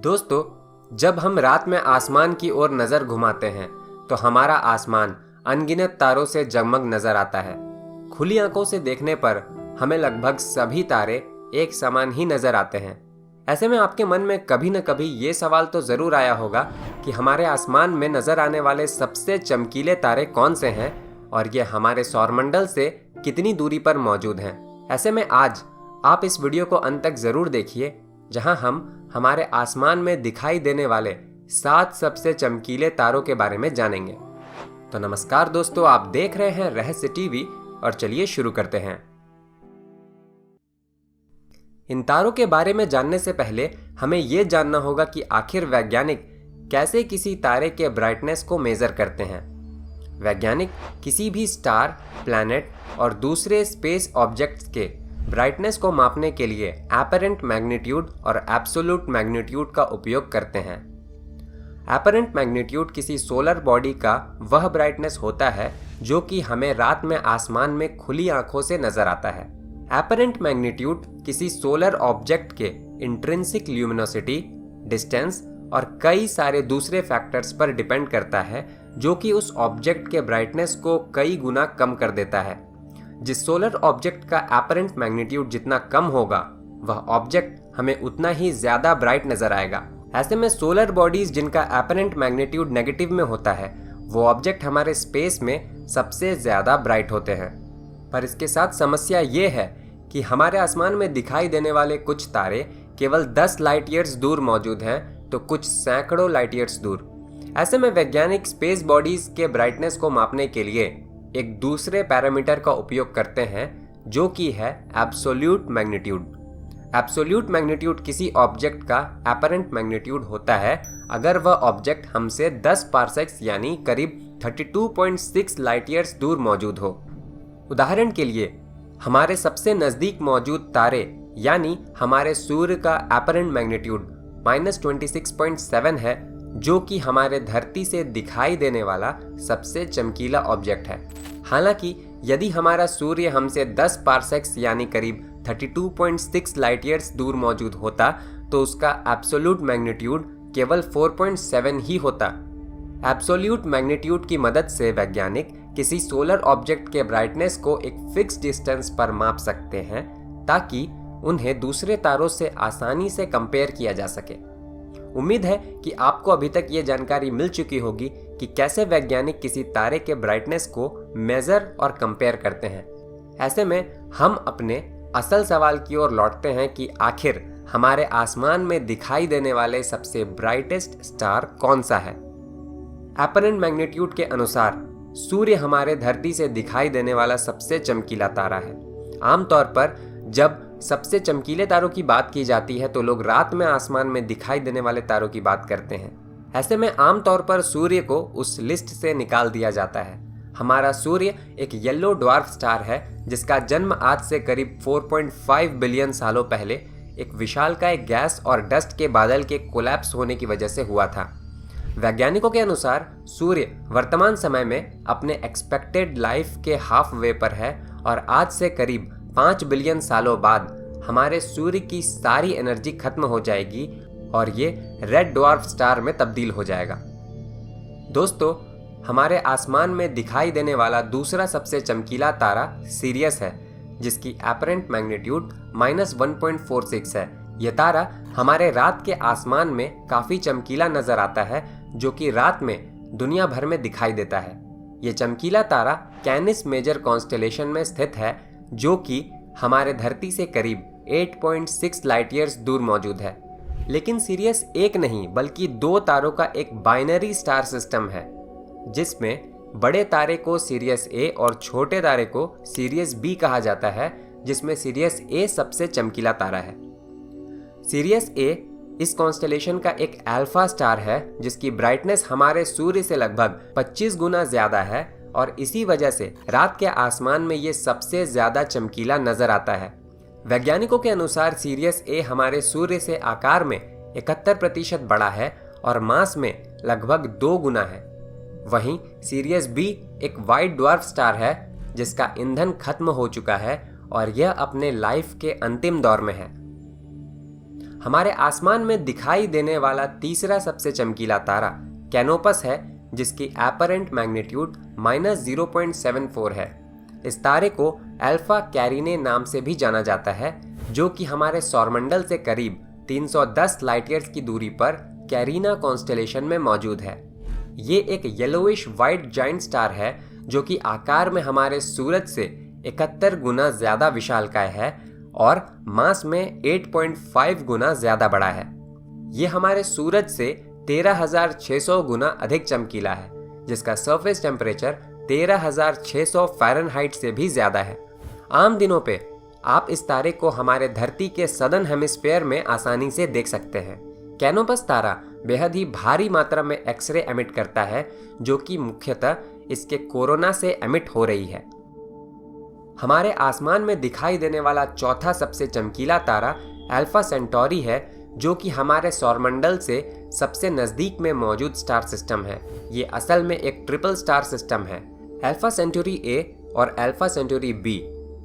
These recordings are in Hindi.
दोस्तों, जब हम रात में आसमान की ओर नजर घुमाते हैं तो हमारा आसमान अनगिनत तारों से जगमग नजर आता है। खुली आंखों से देखने पर हमें लगभग सभी तारे एक समान ही नजर आते हैं। ऐसे में आपके मन में कभी न कभी ये सवाल तो जरूर आया होगा कि हमारे आसमान में नजर आने वाले सबसे चमकीले तारे कौन से हैं और ये हमारे सौरमंडल से कितनी दूरी पर मौजूद हैं। ऐसे में आज आप इस वीडियो को अंत तक जरूर देखिए, जहां हम हमारे आसमान में दिखाई देने वाले 7 सबसे चमकीले तारों के बारे में जानेंगे। तो नमस्कार दोस्तों, आप देख रहे हैं रहस्य टीवी और चलिए शुरू करते हैं। इन तारों के बारे में जानने से पहले हमें यह जानना होगा कि आखिर वैज्ञानिक कैसे किसी तारे के ब्राइटनेस को मेजर करते हैं। वैज्ञानिक किसी भी स्टार, प्लैनेट और दूसरे स्पेस ऑब्जेक्ट्स के ब्राइटनेस को मापने के लिए एपरेंट मैग्नीट्यूड और एब्सोल्यूट मैग्नीट्यूड का उपयोग करते हैं। एपरेंट मैग्नीट्यूड किसी सोलर बॉडी का वह ब्राइटनेस होता है जो कि हमें रात में आसमान में खुली आंखों से नजर आता है। एपरेंट मैग्नीट्यूड किसी सोलर ऑब्जेक्ट के इंट्रिंसिक ल्यूमिनोसिटी, डिस्टेंस और कई सारे दूसरे फैक्टर्स पर डिपेंड करता है, जो कि उस ऑब्जेक्ट के ब्राइटनेस को कई गुना कम कर देता है। जिस सोलर ऑब्जेक्ट का एपरेंट मैग्नीट्यूड जितना कम होगा, वह ऑब्जेक्ट हमें उतना ही ज्यादा ब्राइट नजर आएगा। ऐसे में सोलर बॉडीज जिनका एपरेंट मैग्नीट्यूड नेगेटिव में होता है, वो ऑब्जेक्ट हमारे स्पेस में सबसे ज्यादा ब्राइट होते हैं। पर इसके साथ समस्या ये है कि हमारे आसमान में दिखाई देने वाले कुछ तारे केवल 10 लाइट ईयर्स दूर मौजूद हैं, तो कुछ सैकड़ों लाइट ईयर्स दूर। ऐसे में वैज्ञानिक स्पेस बॉडीज के ब्राइटनेस को मापने के लिए एक दूसरे पैरामीटर का उपयोग करते हैं, जो कि है एब्सोल्यूट मैग्नीट्यूड। एब्सोल्यूट मैग्नीट्यूड किसी ऑब्जेक्ट का एपरेंट मैग्नीट्यूड होता है अगर वह ऑब्जेक्ट हमसे 10 पार्सेक्स यानी करीब 32.6 लाइट ईयर्स दूर मौजूद हो। उदाहरण के लिए, हमारे सबसे नजदीक मौजूद तारे यानी हमारे सूर्य का एपरेंट मैग्नीट्यूड -26.7 है, जो कि हमारे धरती से दिखाई देने वाला सबसे चमकीला ऑब्जेक्ट है। हालांकि यदि हमारा सूर्य हमसे 10 पार्सेक्स यानी करीब 32.6 लाइट ईयर्स दूर मौजूद होता, तो उसका एब्सोल्यूट मैग्नीट्यूड केवल 4.7 ही होता। एब्सोल्यूट मैग्नीट्यूड की मदद से वैज्ञानिक किसी सोलर ऑब्जेक्ट के ब्राइटनेस को एक फिक्स डिस्टेंस पर माप सकते हैं, ताकि उन्हें दूसरे तारों से आसानी से कंपेयर किया जा सके। उम्मीद है कि आपको अभी तक ये जानकारी मिल चुकी होगी कि कैसे वैज्ञानिक किसी तारे के ब्राइटनेस को मेजर और कंपेयर करते हैं। ऐसे में हम अपने असल सवाल की ओर लौटते हैं कि आखिर हमारे आसमान में दिखाई देने वाले सबसे ब्राइटेस्ट स्टार कौन सा है। एपरेंट मैग्नीट्यूड के अनुसार सूर्य हमारे धरती से दिखाई देने वाला सबसे चमकीला तारा है। आमतौर पर जब सबसे चमकीले तारों की बात की जाती है तो लोग रात में आसमान में दिखाई देने वाले तारों की बात करते हैं। ऐसे में आमतौर पर सूर्य को उस लिस्ट से निकाल दिया जाता है। हमारा सूर्य एक येलो ड्वार्फ स्टार है, जिसका जन्म आज से करीब 4.5 बिलियन सालों पहले एक विशालकाय गैस और डस्ट के बादल के कोलैप्स होने की वजह से हुआ था। वैज्ञानिकों के अनुसार सूर्य वर्तमान समय में अपने एक्सपेक्टेड लाइफ के हाफ वे पर है और आज से करीब 5 बिलियन सालों बाद हमारे सूर्य की सारी एनर्जी खत्म हो जाएगी और ये रेड ड्वार्फ स्टार में तब्दील हो जाएगा। दोस्तों, हमारे आसमान में दिखाई देने वाला दूसरा सबसे चमकीला तारा सीरियस है, जिसकी एपरेंट मैग्नीट्यूड -1.46 है। यह तारा हमारे रात के आसमान में काफी चमकीला नजर आता है, जो कि रात में दुनिया भर में दिखाई देता है। यह चमकीला तारा कैनिस मेजर कॉन्स्टेलेशन में स्थित है, जो कि हमारे धरती से करीब 8.6 लाइट ईयर्स दूर मौजूद है। लेकिन सीरियस एक नहीं बल्कि 2 तारों का एक बाइनरी स्टार सिस्टम है, जिसमें बड़े तारे को सीरियस ए और छोटे तारे को सीरियस बी कहा जाता है, जिसमें सीरियस ए सबसे चमकीला तारा है। सीरियस ए इस कॉन्स्टेलेशन का एक अल्फा स्टार है, जिसकी ब्राइटनेस हमारे सूर्य से लगभग 25 गुना ज्यादा है और इसी वजह से रात के आसमान में ये सबसे ज्यादा चमकीला नजर आता है। वैज्ञानिकों के अनुसार सीरियस ए हमारे सूर्य से आकार में 71% बड़ा है और मास में लगभग 2 गुना है। वहीं सीरियस बी एक व्हाइट ड्वार्फ स्टार है, जिसका ईंधन खत्म हो चुका है और यह अपने लाइफ के अंतिम दौर में है। हमारे आसमान में दिखाई देने वाला तीसरा सबसे चमकीला तारा कैनोपस है, जिसकी एपरेंट मैग्नीट्यूड -0.74 है। इस तारे को अल्फा कैरिने नाम से भी जाना जाता है, जो कि हमारे सौरमंडल से करीब 310 लाइट ईयर्स की दूरी पर कैरिना कॉन्स्टेलेशन में मौजूद है। ये एक येलोइश वाइट जाइंट स्टार है, जो कि आकार में हमारे सूरज से 71 गुना ज्यादा विशालकाय है और मास में 8.5 गुना ज्यादा बड़ा है। ये हमारे सूरज से 13,600 गुना अधिक चमकीला है, जिसका सरफेस टेम्परेचर 13,600 फ़ारेनहाइट से भी ज्यादा है। आम दिनों पे आप इस तारे को हमारे धरती के सदर्न हेमिस्फीयर में आसानी से देख सकते हैं। कैनोपस तारा बेहद ही भारी मात्रा में एक्सरे एमिट करता है, जो कि मुख्यतः इसके कोरोना से एमिट हो रही है। हमारे आसमान में दिखाई देने वाला चौथा सबसे चमकीला तारा अल्फा सेंटोरी है, जो कि हमारे सौरमंडल से सबसे नज़दीक में मौजूद स्टार सिस्टम है। ये असल में एक ट्रिपल स्टार सिस्टम है। अल्फा सेंटोरी ए और अल्फा सेंटोरी बी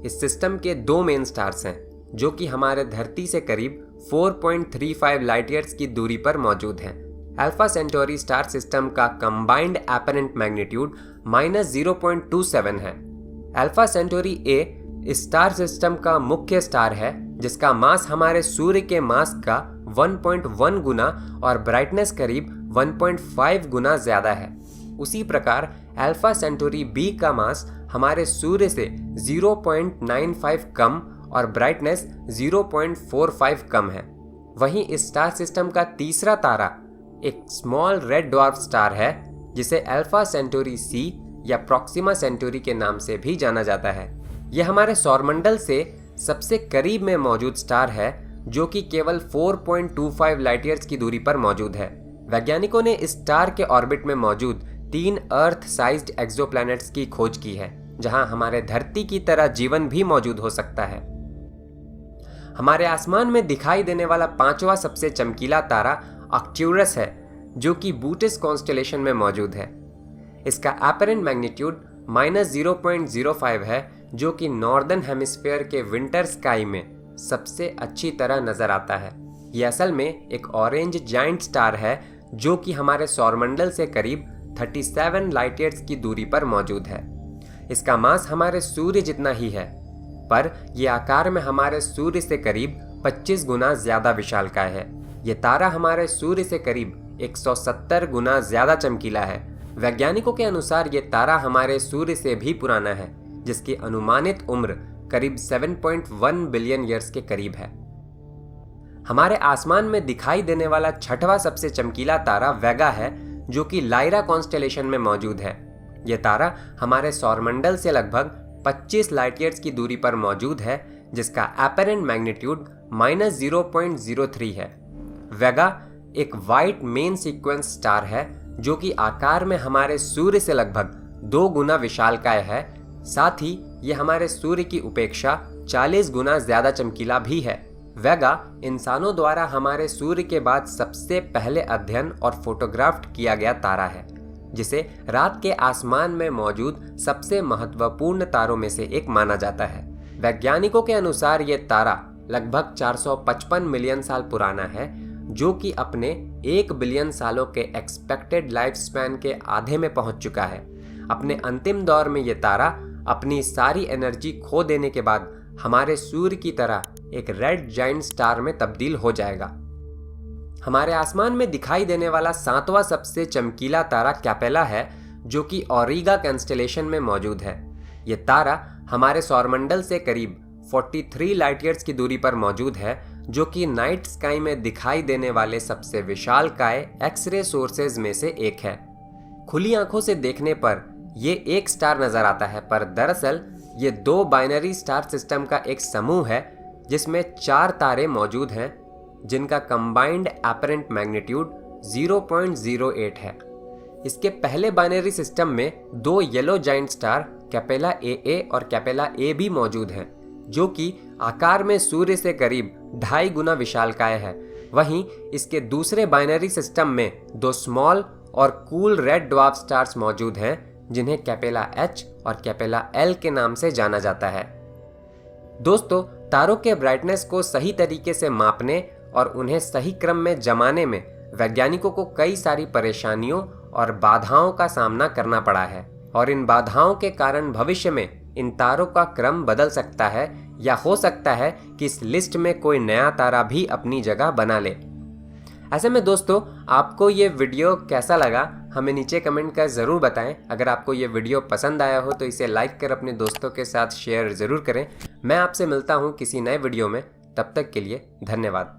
इस सिस्टम के दो मेन स्टार्स हैं, जो कि हमारे धरती से करीब 4.35 लाइट ईयर्स की दूरी पर मौजूद हैं। अल्फा सेंटोरी स्टार सिस्टम का कंबाइंड एपरेंट मैग्नीट्यूड -0.27 है। अल्फा सेंटोरी ए इस स्टार सिस्टम का मुख्य स्टार है, जिसका मास हमारे सूर्य के मास का 1.1 गुना और ब्राइटनेस करीब 1.5 गुना ज्यादा है। उसी प्रकार अल्फा सेंटोरी बी का मास हमारे सूर्य से 0.95 कम और ब्राइटनेस 0.45 कम है। वहीं इस स्टार सिस्टम का तीसरा तारा एक स्मॉल रेड ड्वार्फ स्टार है, जिसे अल्फा सेंटोरी सी या प्रॉक्सिमा सेंटोरी के नाम से भी जाना जाता है। यह हमारे सौरमंडल से सबसे करीब में मौजूद स्टार है, जो कि केवल 4.25 लाइट ईयर्स की दूरी पर मौजूद है। वैज्ञानिकों ने इस स्टार के ऑर्बिट में मौजूद 3 अर्थ साइज्ड एक्सोप्लैनेट्स की खोज की है, जहां हमारे धरती की तरह जीवन भी मौजूद हो सकता है। हमारे आसमान में दिखाई देने वाला पांचवा सबसे चमकीला तारा आर्क्टुरस है, जो कि बूटिस कॉन्स्टेलेशन में मौजूद है। इसका एपरेंट मैग्नीट्यूड -0.05 है, जो कि नॉर्दर्न हेमिस्फीयर के विंटर स्काई में सबसे अच्छी तरह नजर आता है। यह असल में एक ऑरेंज जाइंट स्टार है, जो कि हमारे सौरमंडल से करीब 37 लाइट ईयर्स की दूरी पर मौजूद है। इसका मास हमारे सूर्य जितना ही है, पर यह आकार में हमारे सूर्य से करीब 25 गुना ज्यादा विशालकाय है। यह तारा हमारे सूर्य से करीब 170 गुना ज्यादा चमकीला है। वैज्ञानिकों के अनुसार यह तारा हमारे सूर्य से भी पुराना है, जिसकी अनुमानित उम्र करीब 7.1 बिलियन ईयर्स के करीब है। हमारे आसमान में दिखाई देने वाला छठवां सबसे चमकीला तारा वेगा है, जो कि लायरा कॉन्स्टेलेशन में मौजूद है। यह तारा हमारे सौरमंडल से लगभग 25 लाइट ईयर्स की दूरी पर मौजूद है, जिसका एपरेंट मैग्नीट्यूड -0.03 है। वेगा एक वाइट मेन सीक्वेंस स्टार है, जो कि आकार में हमारे सूर्य से लगभग 2 गुना विशालकाय है। साथ ही यह हमारे सूर्य की उपेक्षा 40 गुना ज्यादा चमकीला भी है। वेगा इंसानों द्वारा हमारे सूर्य के बाद सबसे पहले अध्ययन और फोटोग्राफ्ड किया गया तारा है, जिसे रात के आसमान में मौजूद सबसे महत्वपूर्ण तारों में से एक माना जाता है। वैज्ञानिकों के अनुसार यह तारा लगभग 455 मिलियन साल पुराना है, जो कि अपने 1 बिलियन सालों के एक्सपेक्टेड लाइफ स्पैन के आधे में पहुंच चुका है। अपने अंतिम दौर में यह तारा अपनी सारी एनर्जी खो देने के बाद हमारे सूर्य की तरह एक रेड जाइंट स्टार में तब्दील हो जाएगा। हमारे आसमान में दिखाई देने वाला 7वां सबसे चमकीला तारा कैपेला है, जो कि ऑरिगा कॉन्स्टेलेशन में मौजूद है। यह तारा हमारे सौरमंडल से करीब 43 लाइट ईयर्स की दूरी पर मौजूद है, जो कि नाइट स्काई में दिखाई देने वाले सबसे विशालकाय एक्सरे सोर्सेज में से एक है। खुली आंखों से देखने पर यह एक स्टार नजर आता है, पर दरअसल ये 2 बाइनरी स्टार सिस्टम का एक समूह है, जिसमें 4 तारे मौजूद हैं, जिनका कंबाइंड एपरेंट मैग्नीट्यूड 0.08 है। इसके पहले बाइनरी सिस्टम में 2 yellow giant star Capella AA और कैपेला AB मौजूद हैं, जो कि आकार में सूर्य से करीब 2.5 गुना विशालकाय है। वहीं इसके दूसरे बाइनरी सिस्टम में 2 स्मॉल और कूल रेड ड्वार्फ स्टार्स मौजूद हैं, जिन्हें कैपेला H और कैपेला L के नाम से जाना जाता है। दोस्तों, तारों के ब्राइटनेस को सही तरीके से मापने और उन्हें सही क्रम में जमाने में वैज्ञानिकों को कई सारी परेशानियों और बाधाओं का सामना करना पड़ा है, और इन बाधाओं के कारण भविष्य में इन तारों का क्रम बदल सकता है, या हो सकता है कि इस लिस्ट में कोई नया तारा भी अपनी जगह बना ले। ऐसे में दोस्तों, आपको ये वीडियो कैसा लगा हमें नीचे कमेंट कर ज़रूर बताएं। अगर आपको ये वीडियो पसंद आया हो तो इसे लाइक कर अपने दोस्तों के साथ शेयर ज़रूर करें। मैं आपसे मिलता हूँ किसी नए वीडियो में, तब तक के लिए धन्यवाद।